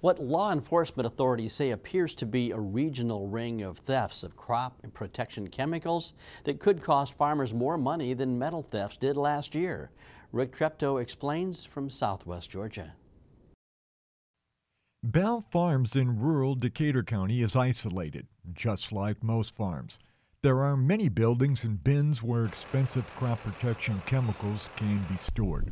What law enforcement authorities say appears to be a regional ring of thefts of crop and protection chemicals that could cost farmers more money than metal thefts did last year. Rick Treptow explains from Southwest Georgia. Bell Farms in rural Decatur County is isolated, just like most farms. There are many buildings and bins where expensive crop protection chemicals can be stored.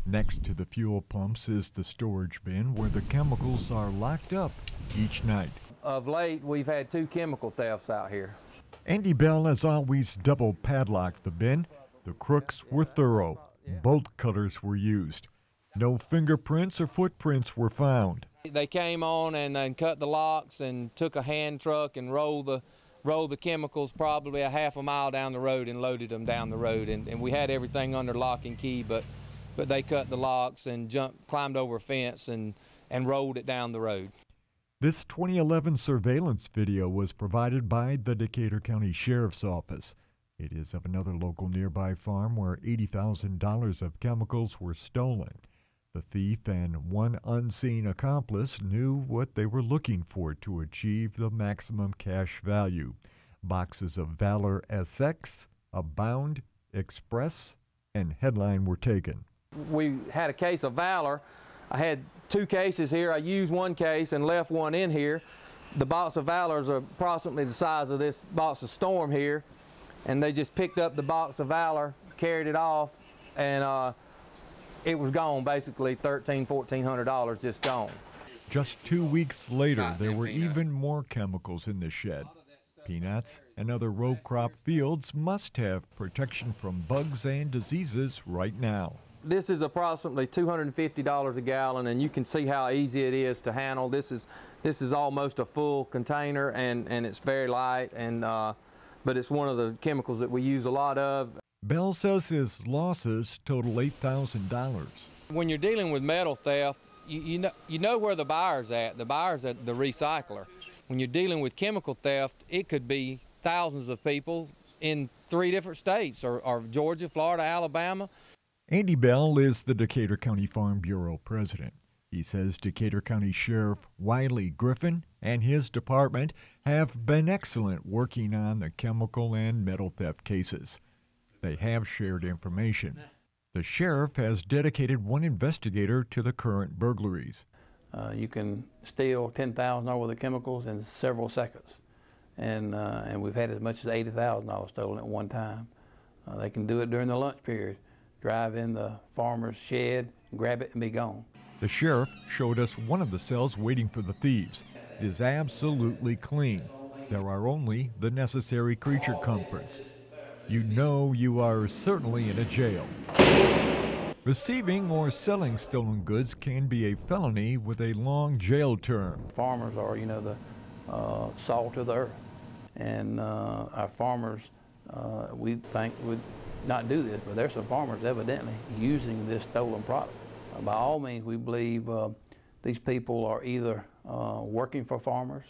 Next to the fuel pumps is the storage bin where the chemicals are locked up each night. Of late, we've had 2 chemical thefts out here. Andy Bell has always double padlocked the bin. The crooks were thorough. Bolt cutters were used. No fingerprints or footprints were found. They came on and cut the locks and took a hand truck and rolled the chemicals probably a half a mile down the road and loaded them down the road. And we had everything under lock and key, but they cut the locks and climbed over a fence and rolled it down the road. This 2011 surveillance video was provided by the Decatur County Sheriff's Office. It is of another local nearby farm where $80,000 of chemicals were stolen. The thief and one unseen accomplice knew what they were looking for to achieve the maximum cash value. Boxes of Valor SX, Abound, Express, and Headline were taken. We had a case of Valor. I had 2 cases here. I used one case and left one in here. The box of Valor is approximately the size of this box of Storm here. And they just picked up the box of Valor, carried it off, and it was gone, basically $1,300, $1,400 just gone. Just 2 weeks later, there were even more chemicals in the shed. Peanuts and other row crop fields must have protection from bugs and diseases right now. This is approximately $250 a gallon, and you can see how easy it is to handle. This is almost a full container, and it's very light, but it's one of the chemicals that we use a lot of. Bell says his losses total $8,000. When you're dealing with metal theft, you know where the buyer's at. The buyer's at the recycler. When you're dealing with chemical theft, it could be thousands of people in 3 different states, or Georgia, Florida, Alabama. Andy Bell is the Decatur County Farm Bureau president. He says Decatur County Sheriff Wiley Griffin and his department have been excellent working on the chemical and metal theft cases. They have shared information. The sheriff has dedicated one investigator to the current burglaries. You can steal $10,000 worth of chemicals in several seconds, and we've had as much as $80,000 stolen at one time. They can do it during the lunch period. Drive in the farmer's shed, grab it, and be gone. The sheriff showed us one of the cells waiting for the thieves. It is absolutely clean. There are only the necessary creature comforts. You know you are certainly in a jail. Receiving or selling stolen goods can be a felony with a long jail term. Farmers are, the salt of the earth, and our farmers, we think, would not do this, but there's some farmers evidently using this stolen product. By all means, we believe these people are either working for farmers,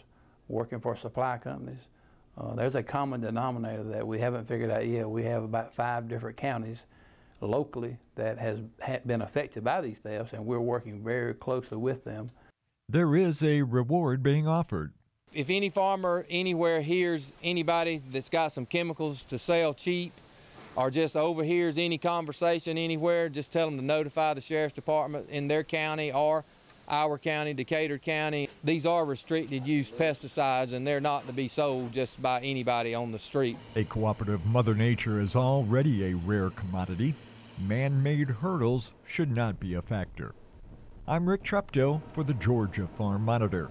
working for supply companies. There's a common denominator that we haven't figured out yet. We have about 5 different counties locally that has been affected by these thefts, and we're working very closely with them. There is a reward being offered. If any farmer anywhere hears anybody that's got some chemicals to sell cheap, or just overhears any conversation anywhere, just tell them to notify the Sheriff's Department in their county or our county, Decatur County. These are restricted use pesticides, and they're not to be sold just by anybody on the street. A cooperative Mother Nature is already a rare commodity. Man-made hurdles should not be a factor. I'm Rick Treptow for the Georgia Farm Monitor.